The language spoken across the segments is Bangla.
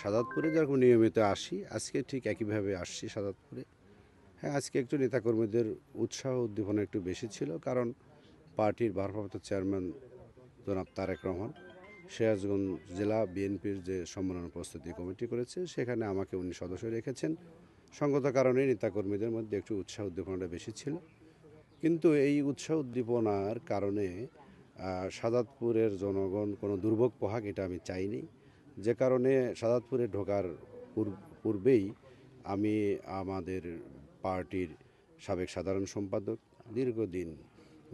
সাদাতপুরে যেরকম নিয়মিত আসি, আজকে ঠিক একইভাবে আসছি সাদাতপুরে। হ্যাঁ, আজকে একটু নেতাকর্মীদের উৎসাহ উদ্দীপনা একটু বেশি ছিল, কারণ পার্টির ভারপ্রাপ্ত চেয়ারম্যান জনাব তারেক রহমান সিরাজগঞ্জ জেলা বিএনপির যে সম্মেলন প্রস্তুতি কমিটি করেছে, সেখানে আমাকে উনি সদস্য রেখেছেন। সঙ্গত কারণে নেতাকর্মীদের মধ্যে একটু উৎসাহ উদ্দীপনাটা বেশি ছিল। কিন্তু এই উৎসাহ উদ্দীপনার কারণে সাদাতপুরের জনগণ কোনো দুর্ভোগ পোহাক, এটা আমি চাইনি। যে কারণে সাদাতপুরে ঢোকার পূর্বেই আমি আমাদের পার্টির সাবেক সাধারণ সম্পাদক, দীর্ঘদিন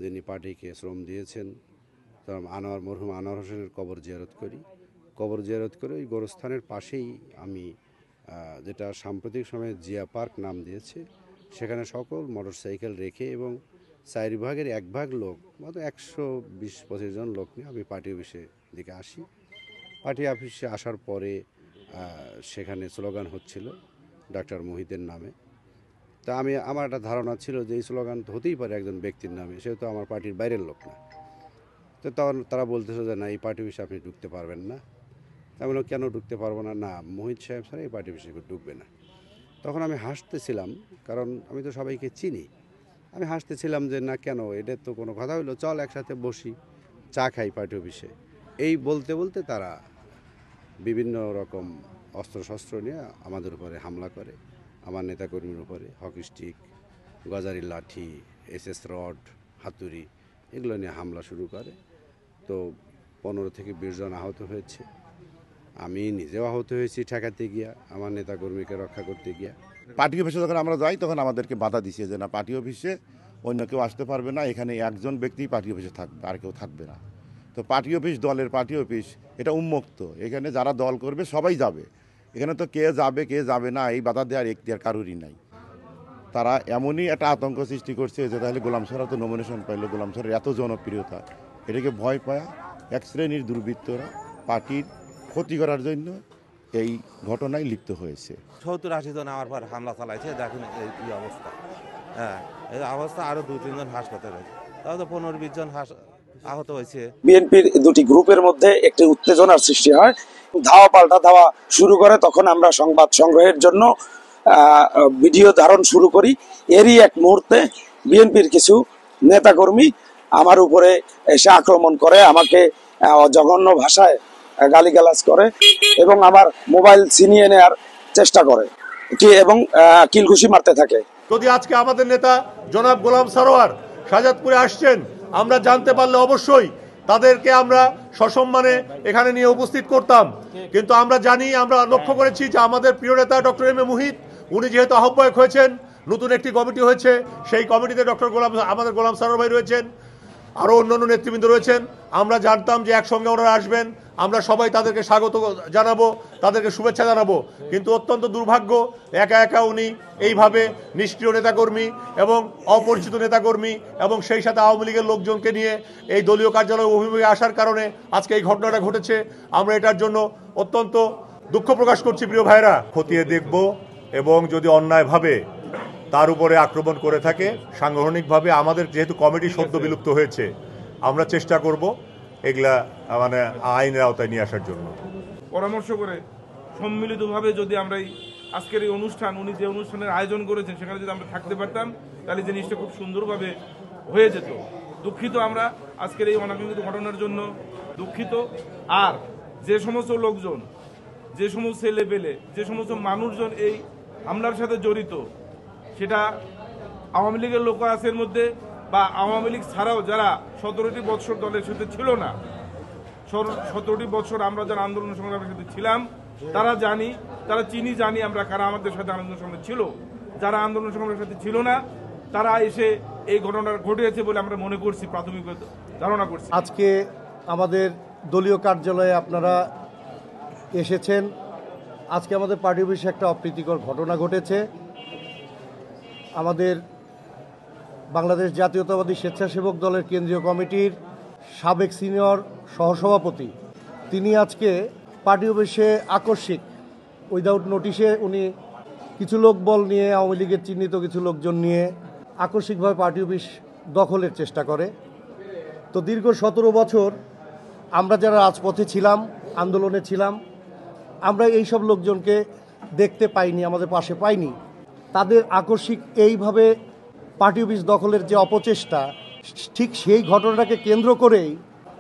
যিনি পার্টিকে শ্রম দিয়েছেন, মরহুম আনোয়ার হোসেনের কবর জিয়ারত করে ওই গোরস্থানের পাশেই আমি, যেটা সাম্প্রতিক সময়ে জিয়া পার্ক নাম দিয়েছে, সেখানে সকল মোটরসাইকেল রেখে এবং 4 ভাগের 1 ভাগ লোক, মতো 120-25 জন লোক নিয়ে আমি পার্টি অফিসে দিকে আসি। পার্টি অফিসে আসার পরে সেখানে স্লোগান হচ্ছিল ডাক্তার মুহিতের নামে। তা আমার একটা ধারণা ছিল যে এই স্লোগান তো হতেই পারে একজন ব্যক্তির নামে, সেহেতু আমার পার্টির বাইরের লোক না। তো তখন তারা বলতেছে যে না, এই পার্টি অফিসে আপনি ঢুকতে পারবেন না। আমি বললাম, কেন ঢুকতে পারবো না? না, মোহিত সাহেব ছাড়া এই পার্টি অফিসে ঢুকবে না। তখন আমি হাসতেছিলাম, কারণ আমি তো সবাইকে চিনি। আমি হাসতেছিলাম যে না, কেন, এটার তো কোনো কথা হলো, চল একসাথে বসি, চা খাই পার্টি অফিসে। এই বলতে বলতে তারা বিভিন্ন রকম অস্ত্রশস্ত্র নিয়ে আমাদের উপরে হামলা করে, আমার নেতাকর্মীর উপরে হকি স্টিক, গজারি লাঠি, এসএস রড, হাতুড়ি, এগুলো নিয়ে হামলা শুরু করে। তো 15 থেকে 20 জন আহত হয়েছে। আমি নিজেও আহত হয়েছি ঠেকাতে গিয়া, আমার নেতাকর্মীকে রক্ষা করতে গিয়া। পার্টি অফিসে যখন আমরা যাই তখন আমাদেরকে বাধা দিছে যে না, পার্টি অফিসে অন্য কেউ আসতে পারবে না, এখানে একজন ব্যক্তি পার্টি অফিসে থাকবে, আর কেউ থাকবে না। তো পার্টি অফিস, দলের পার্টি অফিস, এটা উন্মুক্ত, এখানে যারা দল করবে সবাই যাবে, এখানে তো কে যাবে কে যাবে না এই বাধা দেওয়ার এখতিয়ার কারোরই নাই। তারা এমনই একটা আতঙ্ক সৃষ্টি করছে যে তাহলে গোলাম সারা তো নমিনেশন পাইলো, গোলাম সারের এত জনপ্রিয়তা, এটাকে ভয় পায় এক শ্রেণীর দুর্বৃত্তরা পার্টির ক্ষতি করার জন্য এই ঘটনায় লিপ্ত হয়েছে। 70-80 জন আমার পর হামলা চালাইছে, দেখুন এই অবস্থা। হ্যাঁ, এই অবস্থা। আরও 2-3 জন হাসপাতালে, তাও তো 15-20 জন আহত হয়েছে। বিএনপির দুটি গ্রুপের মধ্যে একটি উত্তেজনার সৃষ্টি হয়, ধাওয়া পাল্টা ধাওয়া শুরু করে। তখন আমরা সংবাদ সংগ্রহের জন্য ভিডিও ধারণ শুরু করি। এরই এক মুহূর্তে বিএনপির কিছু নেতাকর্মী আমার উপরে এসে আক্রমণ করে, আমাকে জঘন্য ভাষায় গালিগালাজ করে এবং আমার মোবাইল ছিনিয়ে নেওয়ার চেষ্টা করে এবং কিলঘুষি মারতে থাকে। যদি আজকে আমাদের নেতা জনাব গোলাম সারোয়ার শাহজাদপুরে আসছেন, আমরা জানতে পারলে অবশ্যই তাদেরকে আমরা সসম্মানে এখানে নিয়ে উপস্থিত করতাম। কিন্তু আমরা জানি, আমরা লক্ষ্য করেছি যে আমাদের প্রিয় নেতা ডক্টর এম এ মুহিত, উনি যেহেতু আহ্বায়ক হয়েছেন, নতুন একটি কমিটি হয়েছে, সেই কমিটিতে আমাদের গোলাম সারোয়ার ভাই রয়েছেন, আরও অন্যান্য নেতৃবৃন্দ রয়েছেন। আমরা জানতাম যে একসঙ্গে ওনারা আসবেন, আমরা সবাই তাদেরকে স্বাগত জানাবো, তাদেরকে শুভেচ্ছা জানাবো। কিন্তু অত্যন্ত দুর্ভাগ্য, একা একা উনি এইভাবে নিষ্ক্রিয় নেতাকর্মী এবং অপরিচিত নেতাকর্মী এবং সেই সাথে আওয়ামী লীগের লোকজনকে নিয়ে এই দলীয় কার্যালয়ে অভিমুখে আসার কারণে আজকে এই ঘটনাটা ঘটেছে। আমরা এটার জন্য অত্যন্ত দুঃখ প্রকাশ করছি। প্রিয় ভাইরা, খতিয়ে দেখব এবং যদি অন্যায়ভাবে তার উপরে আক্রমণ করে থাকে, সাংগঠনিকভাবে আমাদের যেহেতু কমিটি সদ্য বিলুপ্ত হয়েছে, আমরা চেষ্টা করব এগুলা আইনের আওতায় নিয়ে আসার জন্য। পরামর্শ করে সম্মিলিতভাবে যদি আমরা আজকের এই অনুষ্ঠান, উনি যে অনুষ্ঠানের আয়োজন করেছেন, সেখানে যদি আমরা থাকতে পারতাম, তাহলে জিনিসটা খুব সুন্দরভাবে হয়ে যেত। দুঃখিত আমরা আজকের এই অনাকাঙ্ক্ষিত ঘটনার জন্য, দুঃখিত। আর যে সমস্ত লোকজন, যে সমস্ত ছেলেপেলে, যে সমস্ত মানুষজন এই হামলার সাথে জড়িত, সেটা আওয়ামী লীগের লোক আছে এর মধ্যে, বা আওয়ামী লীগ ছাড়াও যারা 17টি বৎসর দলের সাথে ছিল না, 17টি বৎসর আমরা যারা আন্দোলন সংগ্রামের সাথে ছিলাম, তারা জানি আমরা কারা আমাদের সাথে আন্দোলন সংগ্রামে ছিল। যারা আন্দোলন সংগ্রামের সাথে ছিল না, তারা এসে এই ঘটনাটা ঘটেছে বলে আমরা মনে করছি, প্রাথমিক ধারণা করছি। আজকে আমাদের দলীয় কার্যালয়ে আপনারা এসেছেন। আজকে আমাদের পার্টি অফিসে একটা অপ্রীতিকর ঘটনা ঘটেছে। আমাদের বাংলাদেশ জাতীয়তাবাদী স্বেচ্ছাসেবক দলের কেন্দ্রীয় কমিটির সাবেক সিনিয়র সহসভাপতি, তিনি আজকে পার্টি অফিসে আকস্মিক উইদাউট নোটিশে উনি কিছু লোকবল নিয়ে, আওয়ামী লীগের চিহ্নিত কিছু লোকজন নিয়ে আকস্মিকভাবে পার্টি অফিস দখলের চেষ্টা করে। তো দীর্ঘ 17 বছর আমরা যারা রাজপথে ছিলাম, আন্দোলনে ছিলাম, আমরা এই সব লোকজনকে দেখতে পাইনি, আমাদের পাশে পাইনি। তাদের আকস্মিক এইভাবে পার্টি অফিস দখলের যে অপচেষ্টা, ঠিক সেই ঘটনাটাকে কেন্দ্র করেই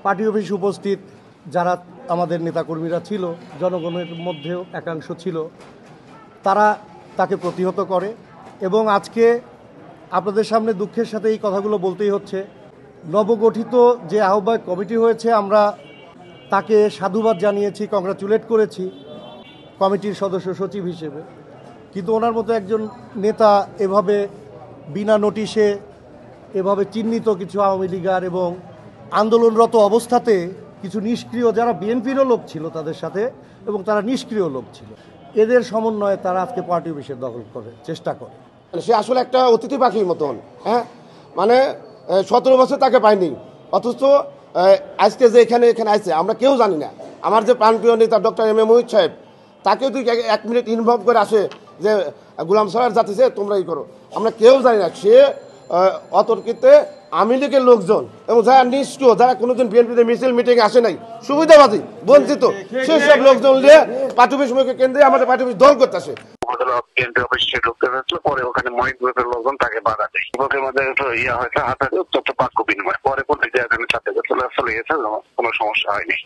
পার্টি অফিস উপস্থিত যারা আমাদের নেতাকর্মীরা ছিল, জনগণের মধ্যেও একাংশ ছিল, তারা তাকে প্রতিহত করে। এবং আজকে আপনাদের সামনে দুঃখের সাথে এই কথাগুলো বলতেই হচ্ছে, নবগঠিত যে আহ্বায়ক কমিটি হয়েছে, আমরা তাকে সাধুবাদ জানিয়েছি, কংগ্রাচুলেট করেছি কমিটির সদস্য সচিব হিসেবে। কিন্তু ওনার মতো একজন নেতা এভাবে বিনা নোটিশে এভাবে চিহ্নিত কিছু আওয়ামী লীগার এবং আন্দোলনরত অবস্থাতে কিছু নিষ্ক্রিয়, যারা বিএনপিরও লোক ছিল তাদের সাথে, এবং তারা নিষ্ক্রিয় লোক ছিল, এদের সমন্বয়ে তারা আজকে পার্টি অফিসের দখল করে চেষ্টা করে। সে আসলে একটা অতিথি পাখির মতন, হ্যাঁ, মানে 17 বছর তাকে পাইনি, অথচ আজকে যে এখানে আসছে আমরা কেউ জানি না। আমার যে প্রাণপ্রিয় নেতা ডক্টর এম এ মুহিত সাহেব, তাকেও তুই 1 মিনিট ইনভলভ করে আসে যে গোলাম সরোয়ার যাচ্ছে তোমরা ই করো, আমরা কেউ জানি না। সে অতর্কিতে আওয়ামী লীগের লোকজন এবং যারা নিষ্ক্রিয়, যারা কোনোদিন বিএনপিতে মিছিল মিটিংয়ে আসে নাই, সুবিধাবাদী, বঞ্চিত, সেই সব লোকজন নিয়ে পার্টি অফিস মুখে কেন্দ্রে আমাদের পার্টি অফিস দল করতেছে। কেন্দ্রীয় অফিসে ঢুকতে হয়েছিল, পরে ওখানে মহিত গ্রুপের লোকজন তাকে বাধা দেয়। গ্রুপের মধ্যে ইয়া হয়েছে, হাতাহাতি, তথ্য বাক্য বিনিময়, পরে বলতে যে এখানে ছাত্রদের চলে গেছে, কোনো সমস্যা হয়নি।